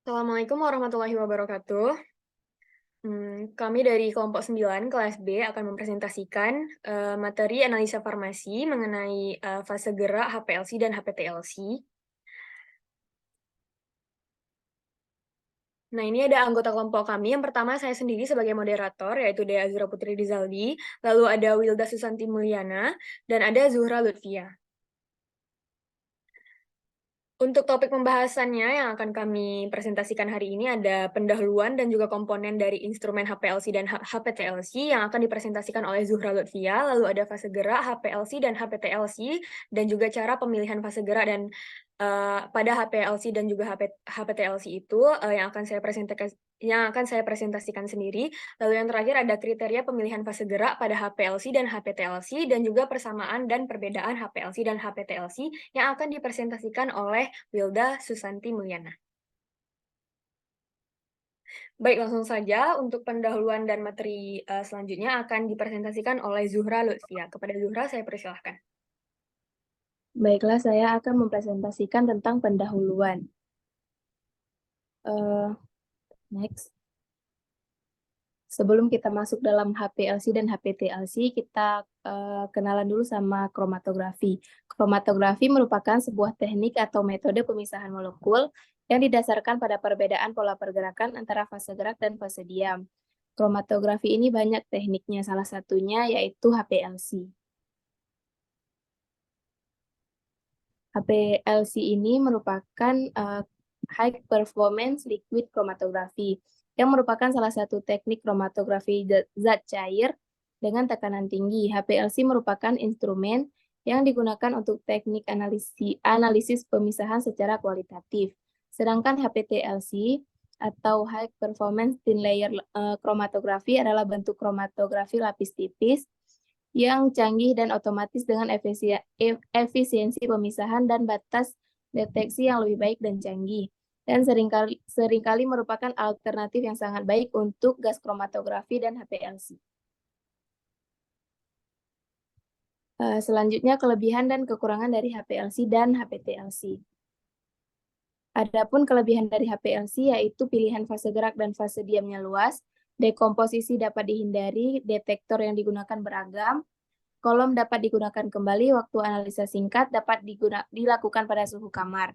Assalamualaikum warahmatullahi wabarakatuh. Kami dari kelompok 9 kelas B akan mempresentasikan, materi analisa farmasi mengenai, fase gerak HPLC dan HPTLC. Nah, ini ada anggota kelompok kami, yang pertama saya sendiri sebagai moderator, yaitu Dea Azura Putri Rizaldi, lalu ada Wilda Susanti Mulyana, dan ada Zuhra Lutfia. Untuk topik pembahasannya yang akan kami presentasikan hari ini ada pendahuluan dan juga komponen dari instrumen HPLC dan HPTLC yang akan dipresentasikan oleh Zuhra Lutfia, lalu ada fase gerak HPLC dan HPTLC, dan juga cara pemilihan fase gerak dan pada HPLC dan juga HPTLC itu yang akan saya presentasikan sendiri. Lalu yang terakhir ada kriteria pemilihan fase gerak pada HPLC dan HPTLC dan juga persamaan dan perbedaan HPLC dan HPTLC yang akan dipresentasikan oleh Wilda Susanti Mulyana. Baik, langsung saja untuk pendahuluan dan materi selanjutnya akan dipresentasikan oleh Zuhra Lutfia. Kepada Zuhra, saya persilahkan. Baiklah, saya akan mempresentasikan tentang pendahuluan. Next. Sebelum kita masuk dalam HPLC dan HPTLC, kita kenalan dulu sama kromatografi. Kromatografi merupakan sebuah teknik atau metode pemisahan molekul yang didasarkan pada perbedaan pola pergerakan antara fase gerak dan fase diam. Kromatografi ini banyak tekniknya, salah satunya yaitu HPLC. HPLC ini merupakan High Performance Liquid Chromatography, yang merupakan salah satu teknik kromatografi zat cair dengan tekanan tinggi. HPLC merupakan instrumen yang digunakan untuk teknik analisis pemisahan secara kualitatif. Sedangkan HPTLC atau High Performance Thin Layer Chromatography adalah bentuk kromatografi lapis tipis yang canggih dan otomatis dengan efisiensi pemisahan dan batas deteksi yang lebih baik dan canggih. Dan seringkali merupakan alternatif yang sangat baik untuk gas kromatografi dan HPLC. Selanjutnya, kelebihan dan kekurangan dari HPLC dan HPTLC. Adapun kelebihan dari HPLC yaitu pilihan fase gerak dan fase diamnya luas, dekomposisi dapat dihindari, detektor yang digunakan beragam, kolom dapat digunakan kembali, waktu analisa singkat dapat dilakukan pada suhu kamar.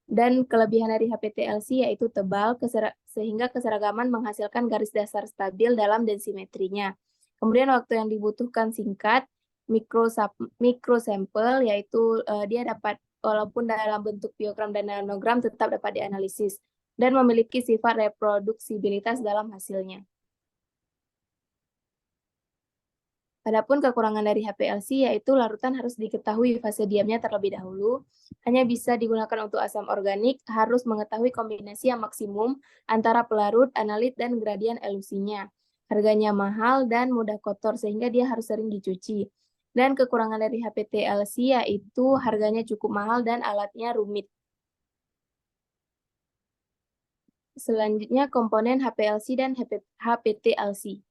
Dan kelebihan dari HPTLC yaitu tebal, sehingga keseragaman menghasilkan garis dasar stabil dalam densimetrinya. Kemudian waktu yang dibutuhkan singkat, mikrosampel, yaitu dia dapat, walaupun dalam bentuk picogram dan nanogram, tetap dapat dianalisis, dan memiliki sifat reproduksibilitas dalam hasilnya. Adapun kekurangan dari HPLC yaitu larutan harus diketahui fase diamnya terlebih dahulu, hanya bisa digunakan untuk asam organik, harus mengetahui kombinasi yang maksimum antara pelarut, analit, dan gradien elusinya. Harganya mahal dan mudah kotor sehingga dia harus sering dicuci. Dan kekurangan dari HPTLC yaitu harganya cukup mahal dan alatnya rumit. Selanjutnya komponen HPLC dan HPTLC.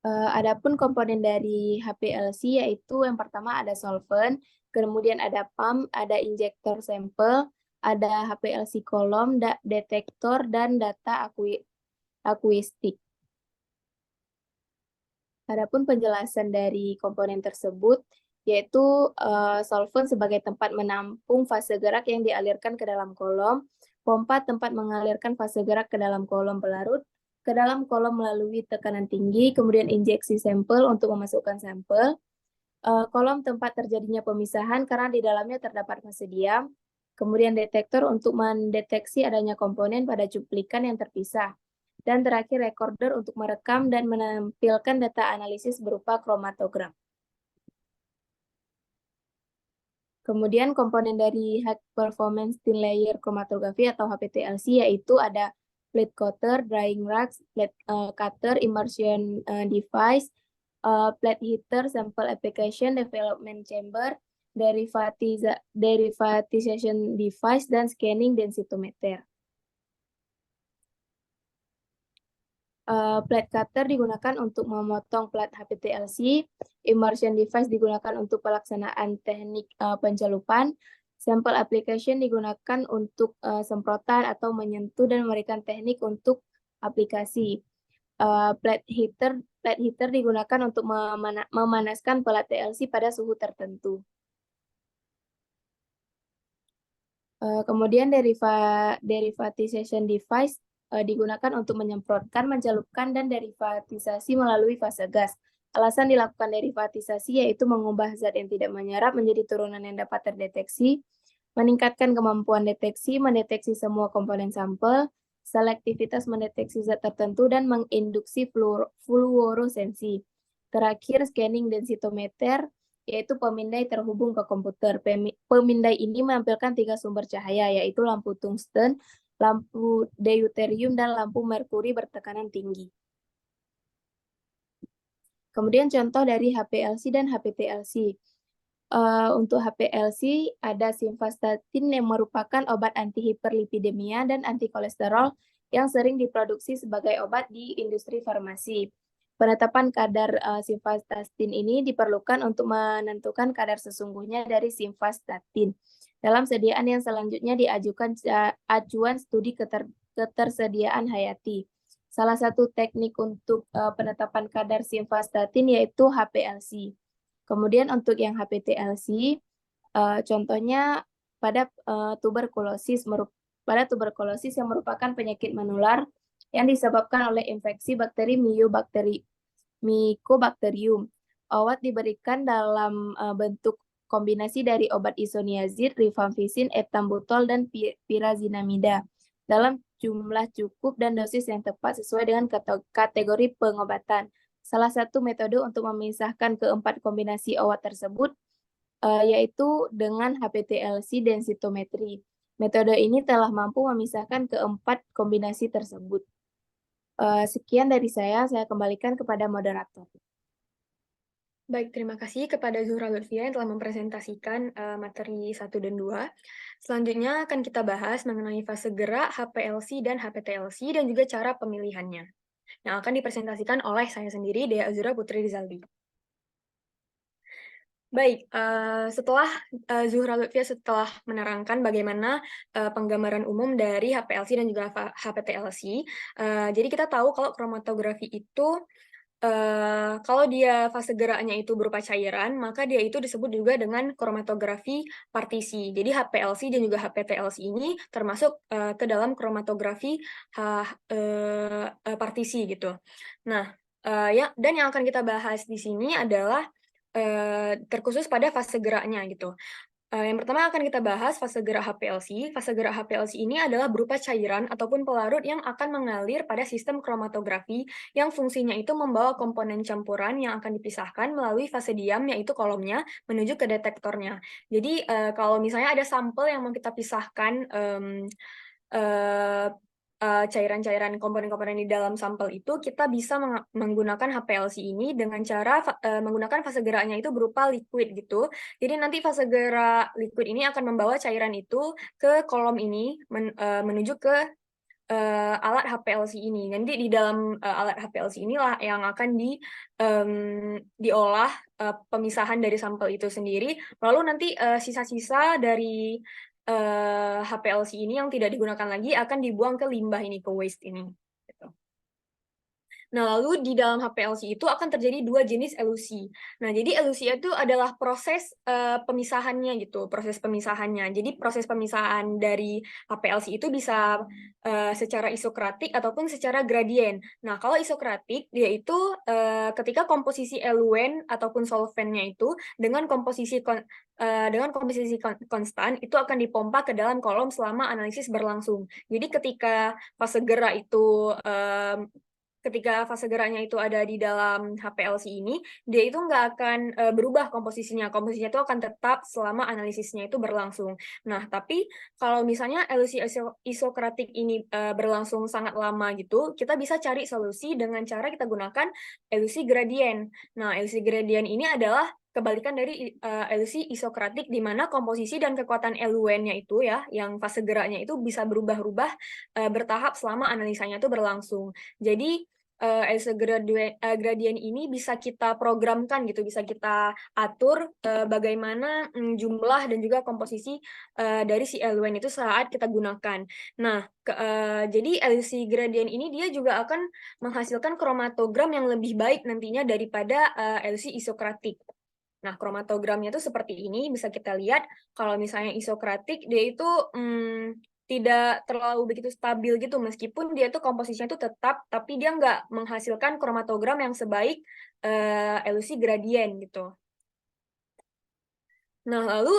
Adapun komponen dari HPLC yaitu yang pertama ada solvent, kemudian ada pump, ada injektor sampel, ada HPLC kolom, detektor, dan data akuistik. Adapun penjelasan dari komponen tersebut yaitu solvent sebagai tempat menampung fase gerak yang dialirkan ke dalam kolom, pompa tempat mengalirkan fase gerak ke dalam kolom pelarut, ke dalam kolom melalui tekanan tinggi, kemudian injeksi sampel untuk memasukkan sampel, kolom tempat terjadinya pemisahan karena di dalamnya terdapat fase diam, kemudian detektor untuk mendeteksi adanya komponen pada cuplikan yang terpisah, dan terakhir recorder untuk merekam dan menampilkan data analisis berupa kromatogram. Kemudian komponen dari High Performance Thin Layer Chromatography atau HPTLC yaitu ada plate cutter, drying rack, plate cutter, immersion device, plate heater, sample application, development chamber, derivatization device, dan scanning densitometer. Plate cutter digunakan untuk memotong plat HPTLC, immersion device digunakan untuk pelaksanaan teknik pencelupan, sampel application digunakan untuk semprotan atau menyentuh dan memberikan teknik untuk aplikasi. Plate heater digunakan untuk memanaskan pelat TLC pada suhu tertentu. Kemudian derivatization device digunakan untuk menyemprotkan, mencelupkan, dan derivatisasi melalui fase gas. Alasan dilakukan derivatisasi yaitu mengubah zat yang tidak menyerap menjadi turunan yang dapat terdeteksi, meningkatkan kemampuan deteksi, mendeteksi semua komponen sampel, selektivitas mendeteksi zat tertentu, dan menginduksi fluorosensi. Terakhir, scanning densitometer, yaitu pemindai terhubung ke komputer. Pemindai ini menampilkan 3 sumber cahaya, yaitu lampu tungsten, lampu deuterium, dan lampu merkuri bertekanan tinggi. Kemudian contoh dari HPLC dan HPTLC. Untuk HPLC ada simvastatin yang merupakan obat antihiperlipidemia dan anti kolesterol yang sering diproduksi sebagai obat di industri farmasi. Penetapan kadar simvastatin ini diperlukan untuk menentukan kadar sesungguhnya dari simvastatin. Dalam sediaan yang selanjutnya diajukan acuan studi ketersediaan hayati. Salah satu teknik untuk penetapan kadar simvastatin yaitu HPLC. Kemudian untuk yang HPTLC, contohnya pada tuberkulosis yang merupakan penyakit menular yang disebabkan oleh infeksi bakteri Mycobacterium. Obat diberikan dalam bentuk kombinasi dari obat isoniazid, rifampicin, ethambutol, dan pyrazinamida dalam jumlah cukup dan dosis yang tepat sesuai dengan kategori pengobatan. Salah satu metode untuk memisahkan keempat kombinasi obat tersebut yaitu dengan HPTLC densitometry. Metode ini telah mampu memisahkan keempat kombinasi tersebut. Sekian dari saya kembalikan kepada moderator. Baik, terima kasih kepada Zuhra Lutfia yang telah mempresentasikan materi 1 dan 2. Selanjutnya akan kita bahas mengenai fase gerak, HPLC dan HPTLC, dan juga cara pemilihannya, yang akan dipresentasikan oleh saya sendiri, Dea Azura Putri Rizaldi. Baik, setelah Zuhra Lutfia setelah menerangkan bagaimana penggambaran umum dari HPLC dan juga HPTLC, jadi kita tahu kalau kromatografi itu kalau dia fase geraknya itu berupa cairan, maka dia itu disebut juga dengan kromatografi partisi. Jadi HPLC dan juga HPTLC ini termasuk ke dalam kromatografi partisi gitu. Nah, dan yang akan kita bahas di sini adalah terkhusus pada fase geraknya gitu. Yang pertama akan kita bahas fase gerak HPLC. Fase gerak HPLC ini adalah berupa cairan ataupun pelarut yang akan mengalir pada sistem kromatografi yang fungsinya itu membawa komponen campuran yang akan dipisahkan melalui fase diam, yaitu kolomnya, menuju ke detektornya. Jadi kalau misalnya ada sampel yang mau kita pisahkan cairan-cairan komponen-komponen di dalam sampel itu, kita bisa menggunakan HPLC ini dengan cara menggunakan fase geraknya itu berupa liquid gitu. Jadi nanti fase gerak liquid ini akan membawa cairan itu ke kolom ini menuju ke alat HPLC ini. Nanti di dalam alat HPLC inilah yang akan diolah pemisahan dari sampel itu sendiri. Lalu nanti sisa-sisa dari HPLC ini yang tidak digunakan lagi akan dibuang ke limbah ini, ke waste ini. Gitu. Nah, lalu di dalam HPLC itu akan terjadi 2 jenis elusi. Nah, jadi elusi itu adalah proses pemisahannya gitu, proses pemisahannya. Jadi proses pemisahan dari HPLC itu bisa secara isokratik ataupun secara gradien. Nah, kalau isokratik dia itu ketika komposisi eluen ataupun solvennya itu dengan komposisi konstan itu akan dipompa ke dalam kolom selama analisis berlangsung. Jadi ketika fase geraknya itu ada di dalam HPLC ini, dia itu nggak akan berubah komposisinya. Komposisinya itu akan tetap selama analisisnya itu berlangsung. Nah, tapi kalau misalnya elusi isokratik ini berlangsung sangat lama gitu, kita bisa cari solusi dengan cara kita gunakan elusi gradien. Nah, elusi gradien ini adalah kebalikan dari elusi isokratik, di mana komposisi dan kekuatan eluennya itu ya, yang fase geraknya itu bisa berubah-ubah bertahap selama analisanya itu berlangsung. Jadi Ellipse gradient ini bisa kita programkan gitu, bisa kita atur bagaimana jumlah dan juga komposisi dari si element itu saat kita gunakan. Nah, jadi ellipse gradient ini dia juga akan menghasilkan kromatogram yang lebih baik nantinya daripada ellipse isokratik. Nah, kromatogramnya itu seperti ini, bisa kita lihat kalau misalnya isokratik dia itu tidak terlalu begitu stabil gitu, meskipun dia itu komposisinya itu tetap, tapi dia nggak menghasilkan kromatogram yang sebaik elusi gradien gitu. Nah, lalu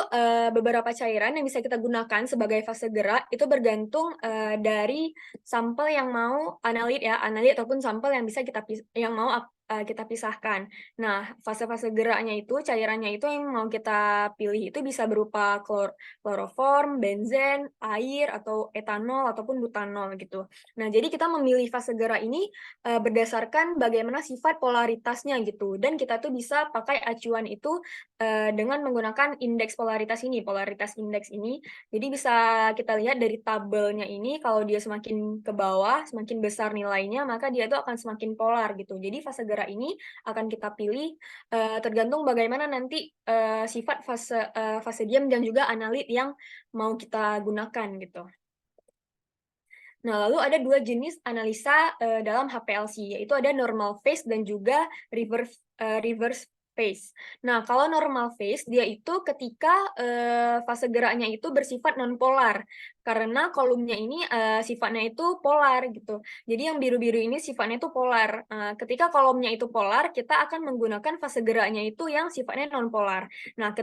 beberapa cairan yang bisa kita gunakan sebagai fase gerak itu bergantung dari sampel yang mau analit ya, analit ataupun sampel yang bisa yang mau kita pisahkan. Nah, fase-fase geraknya itu, cairannya itu yang mau kita pilih itu bisa berupa kloroform, benzen, air, atau etanol, ataupun butanol gitu. Nah, jadi kita memilih fase gerak ini berdasarkan bagaimana sifat polaritasnya gitu. Dan kita tuh bisa pakai acuan itu dengan menggunakan indeks polaritas ini, polaritas indeks ini. Jadi bisa kita lihat dari tabelnya ini, kalau dia semakin ke bawah, semakin besar nilainya, maka dia itu akan semakin polar gitu. Jadi fase gerak ini akan kita pilih tergantung bagaimana nanti sifat fase diam dan juga analit yang mau kita gunakan gitu. Nah, lalu ada dua jenis analisa dalam HPLC, yaitu ada normal phase dan juga reverse phase. Nah, kalau normal phase, dia itu ketika fase geraknya itu bersifat non-polar, karena kolomnya ini sifatnya itu polar gitu. Jadi yang biru-biru ini sifatnya itu polar. Ketika kolomnya itu polar, kita akan menggunakan fase geraknya itu yang sifatnya non-polar. Nah,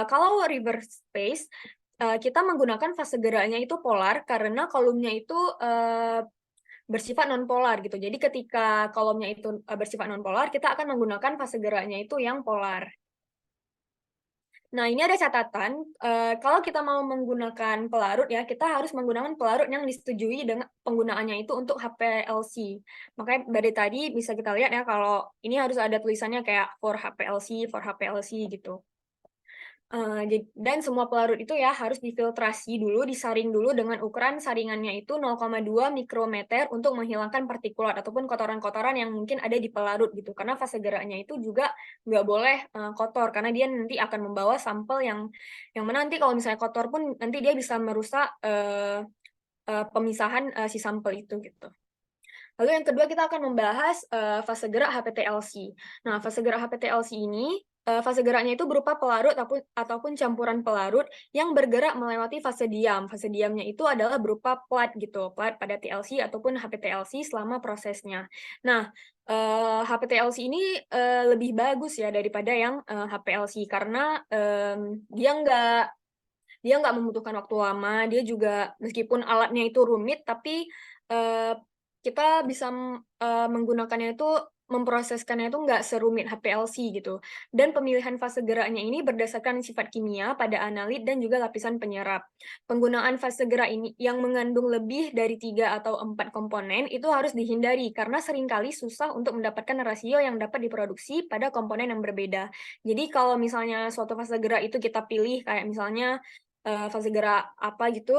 kalau reverse phase, kita menggunakan fase geraknya itu polar karena kolomnya itu bersifat non-polar gitu. Jadi ketika kolomnya itu bersifat non-polar, kita akan menggunakan fase geraknya itu yang polar. Nah, ini ada catatan, kalau kita mau menggunakan pelarut ya, kita harus menggunakan pelarut yang disetujui dengan penggunaannya itu untuk HPLC. Makanya dari tadi bisa kita lihat ya, kalau ini harus ada tulisannya kayak for HPLC gitu. Dan semua pelarut itu ya harus difiltrasi dulu, disaring dulu dengan ukuran saringannya itu 0,2 mikrometer untuk menghilangkan partikulat ataupun kotoran-kotoran yang mungkin ada di pelarut gitu. Karena fase geraknya itu juga nggak boleh kotor, karena dia nanti akan membawa sampel yang mana nanti kalau misalnya kotor pun nanti dia bisa merusak pemisahan si sampel itu gitu. Lalu yang kedua kita akan membahas fase gerak HPTLC. Nah, fase gerak HPTLC ini fase geraknya itu berupa pelarut ataupun campuran pelarut yang bergerak melewati fase diam. Fase diamnya itu adalah berupa plat gitu, plat pada TLC ataupun HPTLC selama prosesnya. Nah, HPTLC ini lebih bagus ya daripada yang HPLC karena dia nggak membutuhkan waktu lama, dia juga meskipun alatnya itu rumit, tapi kita bisa menggunakannya itu, memproseskannya itu nggak serumit HPLC gitu. Dan pemilihan fase geraknya ini berdasarkan sifat kimia pada analit dan juga lapisan penyerap. Penggunaan fase gerak ini yang mengandung lebih dari 3 atau 4 komponen itu harus dihindari karena seringkali susah untuk mendapatkan rasio yang dapat diproduksi pada komponen yang berbeda. Jadi kalau misalnya suatu fase gerak itu kita pilih kayak misalnya fase gerak apa gitu,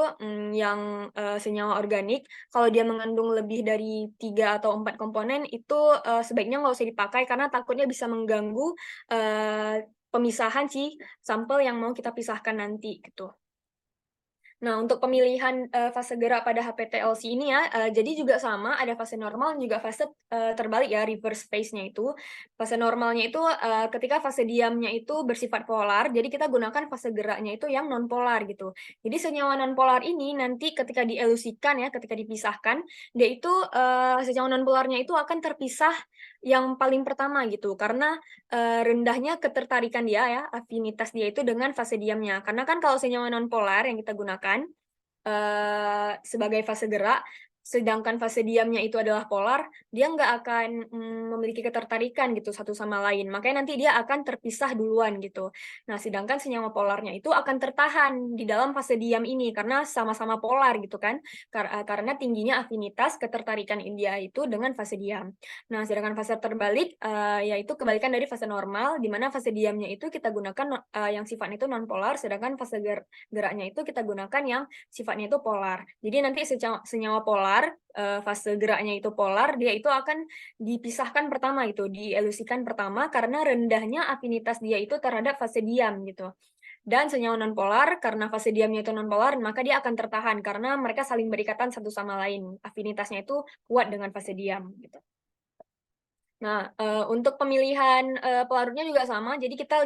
yang senyawa organik, kalau dia mengandung lebih dari 3 atau 4 komponen itu sebaiknya nggak usah dipakai karena takutnya bisa mengganggu pemisahan si sampel yang mau kita pisahkan nanti gitu. Nah, untuk pemilihan fase gerak pada HPTLC ini ya, jadi juga sama, ada fase normal dan juga fase terbalik ya, reverse phase-nya itu. Fase normalnya itu ketika fase diamnya itu bersifat polar, jadi kita gunakan fase geraknya itu yang non-polar gitu. Jadi senyawa non-polar ini nanti ketika dielusikan ya, ketika dipisahkan, dia itu senyawa non-polarnya itu akan terpisah yang paling pertama gitu, karena rendahnya ketertarikan dia ya, afinitas dia itu dengan fase diamnya. Karena kan kalau senyawa nonpolar yang kita gunakan sebagai fase gerak, sedangkan fase diamnya itu adalah polar, dia nggak akan memiliki ketertarikan gitu satu sama lain. Makanya nanti dia akan terpisah duluan gitu. Nah, sedangkan senyawa polarnya itu akan tertahan di dalam fase diam ini karena sama-sama polar gitu kan. Karena tingginya afinitas ketertarikan dia itu dengan fase diam. Nah, sedangkan fase terbalik yaitu kebalikan dari fase normal, di mana fase diamnya itu kita gunakan yang sifatnya itu non-polar, sedangkan fase geraknya itu kita gunakan yang sifatnya itu polar. Jadi nanti senyawa polar polar, fase geraknya itu polar, dia itu akan dipisahkan pertama gitu, dielusikan pertama karena rendahnya afinitas dia itu terhadap fase diam gitu. Dan senyawa nonpolar, karena fase diamnya itu nonpolar, maka dia akan tertahan karena mereka saling berikatan satu sama lain. Afinitasnya itu kuat dengan fase diam gitu. Nah, untuk pemilihan pelarutnya juga sama. Jadi kita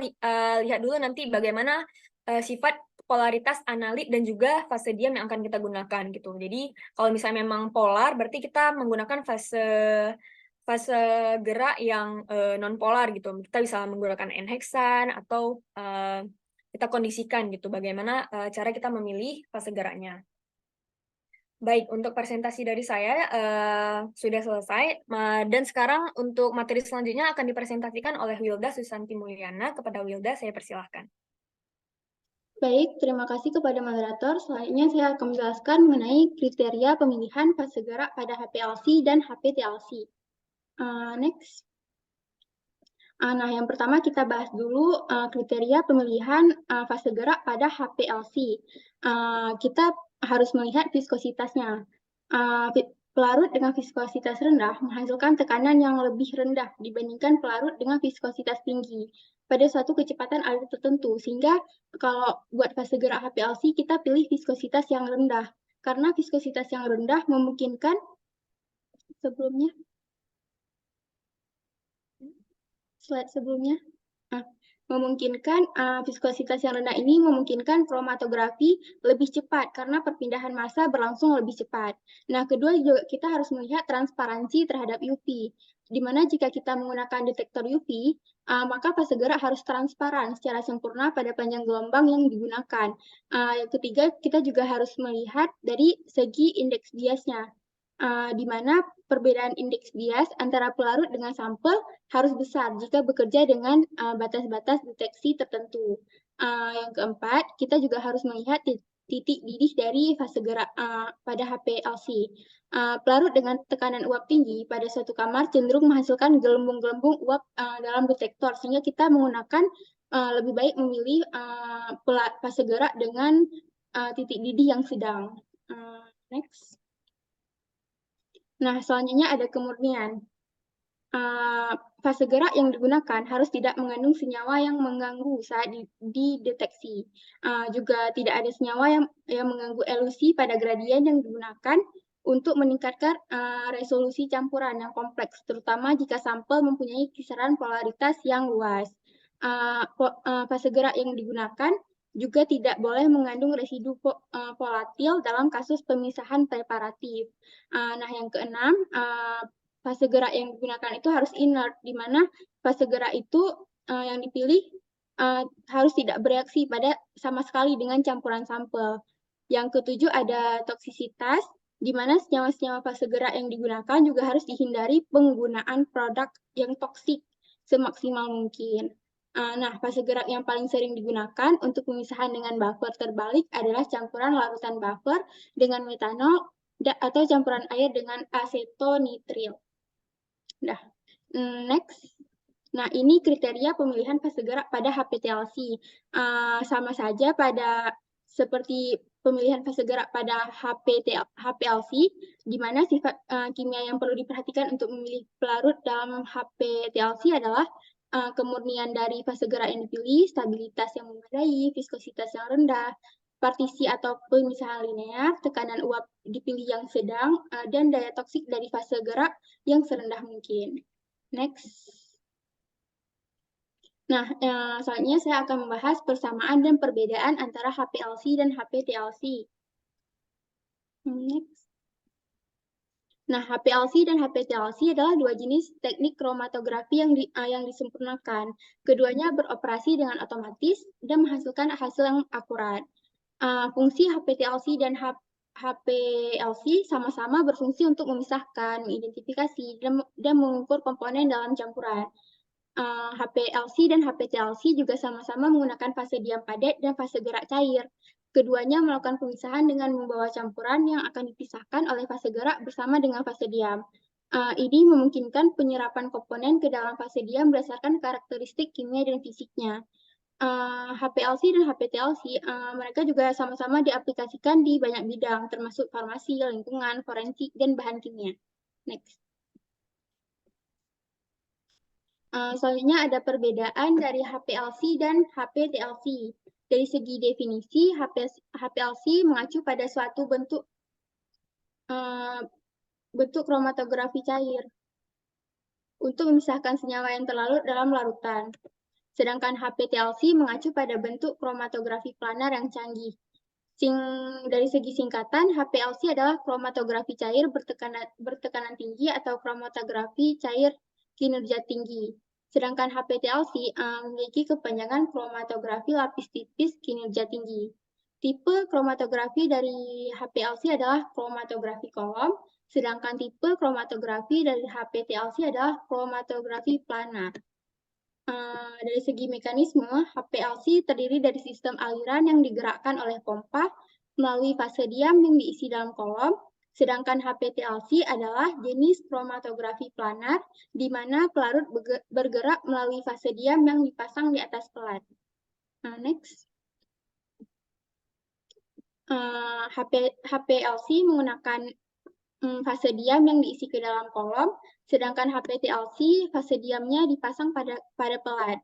lihat dulu nanti bagaimana sifat polaritas analit dan juga fase diam yang akan kita gunakan gitu. Jadi kalau misalnya memang polar, berarti kita menggunakan fase fase gerak yang non polar gitu. Kita bisa menggunakan N-heksan atau kita kondisikan gitu. Bagaimana cara kita memilih fase geraknya. Baik, untuk presentasi dari saya sudah selesai. Dan sekarang untuk materi selanjutnya akan dipresentasikan oleh Wilda Susanti Mulyana. Kepada Wilda, saya persilahkan. Baik, terima kasih kepada moderator. Selanjutnya saya akan menjelaskan mengenai kriteria pemilihan fase gerak pada HPLC dan HPTLC. Next. Nah, yang pertama kita bahas dulu kriteria pemilihan fase gerak pada HPLC. Kita harus melihat viskositasnya. Pelarut dengan viskositas rendah menghasilkan tekanan yang lebih rendah dibandingkan pelarut dengan viskositas tinggi pada suatu kecepatan alir tertentu. Sehingga kalau buat fase gerak HPLC kita pilih viskositas yang rendah. Karena viskositas yang rendah memungkinkan sebelumnya slide sebelumnya. Memungkinkan viskositas yang rendah ini memungkinkan kromatografi lebih cepat karena perpindahan massa berlangsung lebih cepat. Nah, kedua juga kita harus melihat transparansi terhadap UV, di mana jika kita menggunakan detektor UV, maka fase gerak harus transparan secara sempurna pada panjang gelombang yang digunakan. Yang ketiga, kita juga harus melihat dari segi indeks biasnya, di mana perbedaan indeks bias antara pelarut dengan sampel harus besar jika bekerja dengan batas-batas deteksi tertentu. Yang keempat, kita juga harus melihat titik didih dari fase gerak pada HPLC. Pelarut dengan tekanan uap tinggi pada suatu kamar cenderung menghasilkan gelembung-gelembung uap dalam detektor, sehingga kita menggunakan lebih baik memilih fase gerak dengan titik didih yang sedang. Next. Nah, selanjutnya ada kemurnian. Fase gerak yang digunakan harus tidak mengandung senyawa yang mengganggu saat dideteksi. Juga tidak ada senyawa yang mengganggu elusi pada gradien yang digunakan untuk meningkatkan resolusi campuran yang kompleks, terutama jika sampel mempunyai kisaran polaritas yang luas. Fase gerak yang digunakan juga tidak boleh mengandung residu volatil dalam kasus pemisahan preparatif. Nah, yang keenam, fase gerak yang digunakan itu harus inert, di mana fase gerak itu yang dipilih harus tidak bereaksi sama sekali dengan campuran sampel. Yang ketujuh ada toksisitas, di mana senyawa-senyawa fase gerak yang digunakan juga harus dihindari penggunaan produk yang toksik semaksimal mungkin. Nah, fase gerak yang paling sering digunakan untuk pemisahan dengan buffer terbalik adalah campuran larutan buffer dengan metanol atau campuran air dengan asetonitril. Nah, next. Nah, ini kriteria pemilihan fase gerak pada HPTLC. Sama saja seperti pemilihan fase gerak pada HPLC, di mana sifat kimia yang perlu diperhatikan untuk memilih pelarut dalam HPTLC adalah kemurnian dari fase gerak yang dipilih, stabilitas yang memadai, viskositas yang rendah, partisi atau pemisahan linear, tekanan uap dipilih yang sedang, dan daya toksik dari fase gerak yang serendah mungkin. Next. Nah, selanjutnya saya akan membahas persamaan dan perbedaan antara HPLC dan HPTLC. Next. Nah, HPLC dan HPTLC adalah dua jenis teknik kromatografi yang disempurnakan. Keduanya beroperasi dengan otomatis dan menghasilkan hasil yang akurat. Fungsi HPTLC dan HPLC sama-sama berfungsi untuk memisahkan, mengidentifikasi, dan mengukur komponen dalam campuran. HPLC dan HPTLC juga sama-sama menggunakan fase diam padat dan fase gerak cair. Keduanya melakukan pemisahan dengan membawa campuran yang akan dipisahkan oleh fase gerak bersama dengan fase diam. Ini memungkinkan penyerapan komponen ke dalam fase diam berdasarkan karakteristik kimia dan fisiknya. HPLC dan HPTLC, mereka juga sama-sama diaplikasikan di banyak bidang, termasuk farmasi, lingkungan, forensik, dan bahan kimia. Next. Selanjutnya ada perbedaan dari HPLC dan HPTLC. Dari segi definisi, HPLC mengacu pada suatu bentuk kromatografi cair untuk memisahkan senyawa yang terlarut dalam larutan. Sedangkan HPTLC mengacu pada bentuk kromatografi planar yang canggih. Dari segi singkatan, HPLC adalah kromatografi cair bertekanan tinggi atau kromatografi cair kinerja tinggi. Sedangkan HPTLC memiliki kepanjangan kromatografi lapis tipis kinerja tinggi. Tipe kromatografi dari HPLC adalah kromatografi kolom, sedangkan tipe kromatografi dari HPTLC adalah kromatografi planar. Dari segi mekanisme, HPLC terdiri dari sistem aliran yang digerakkan oleh pompa melalui fase diam yang diisi dalam kolom, sedangkan HPTLC adalah jenis kromatografi planar, di mana pelarut bergerak melalui fase diam yang dipasang di atas pelat. Next. HPLC menggunakan fase diam yang diisi ke dalam kolom, sedangkan HPTLC fase diamnya dipasang pada pelat.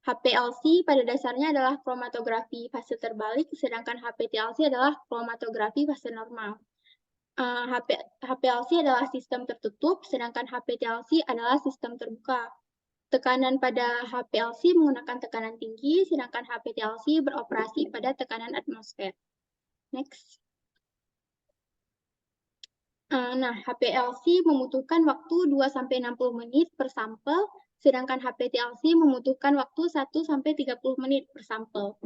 HPLC pada dasarnya adalah kromatografi fase terbalik, sedangkan HPTLC adalah kromatografi fase normal. HPLC adalah sistem tertutup, sedangkan HPTLC adalah sistem terbuka. Tekanan pada HPLC menggunakan tekanan tinggi, sedangkan HPTLC beroperasi pada tekanan atmosfer. Next. HPLC membutuhkan waktu 2-60 menit per sampel, sedangkan HPTLC membutuhkan waktu 1-30 menit per sampel.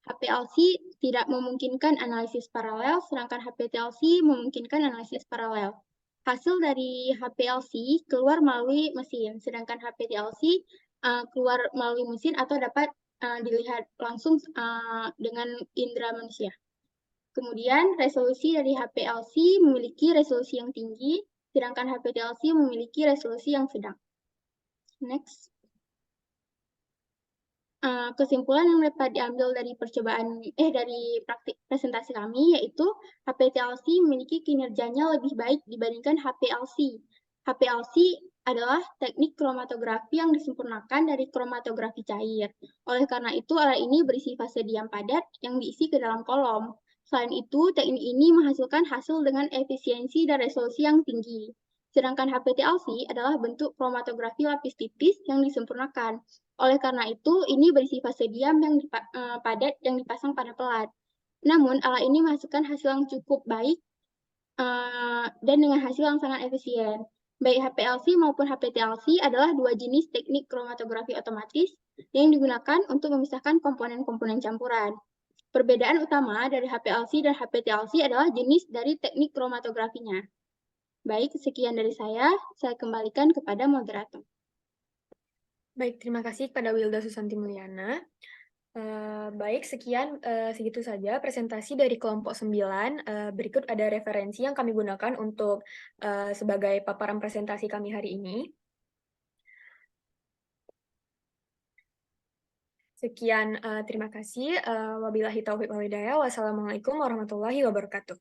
HPLC tidak memungkinkan analisis paralel, sedangkan HPTLC memungkinkan analisis paralel. Hasil dari HPLC keluar melalui mesin, sedangkan HPTLC keluar melalui mesin atau dapat dilihat langsung dengan indera manusia. Kemudian resolusi dari HPLC memiliki resolusi yang tinggi, sedangkan HPTLC memiliki resolusi yang sedang. Next. Kesimpulan yang dapat diambil dari dari praktik presentasi kami yaitu HPTLC memiliki kinerjanya lebih baik dibandingkan HPLC. HPLC adalah teknik kromatografi yang disempurnakan dari kromatografi cair. Oleh karena itu, alat ini berisi fase diam padat yang diisi ke dalam kolom. Selain itu, teknik ini menghasilkan hasil dengan efisiensi dan resolusi yang tinggi. Sedangkan HPTLC adalah bentuk kromatografi lapis tipis yang disempurnakan. Oleh karena itu, ini berisi fase diam yang padat yang dipasang pada pelat. Namun, alat ini menghasilkan hasil yang cukup baik dan dengan hasil yang sangat efisien. Baik HPLC maupun HPTLC adalah dua jenis teknik kromatografi otomatis yang digunakan untuk memisahkan komponen-komponen campuran. Perbedaan utama dari HPLC dan HPTLC adalah jenis dari teknik kromatografinya. Baik, sekian dari saya kembalikan kepada moderator. Baik, terima kasih kepada Wilda Susanti Mulyana. Baik, sekian segitu saja presentasi dari kelompok 9. Berikut ada referensi yang kami gunakan untuk sebagai paparan presentasi kami hari ini. Sekian, terima kasih. Wabillahi taufiq wal hidayah. Wassalamualaikum warahmatullahi wabarakatuh.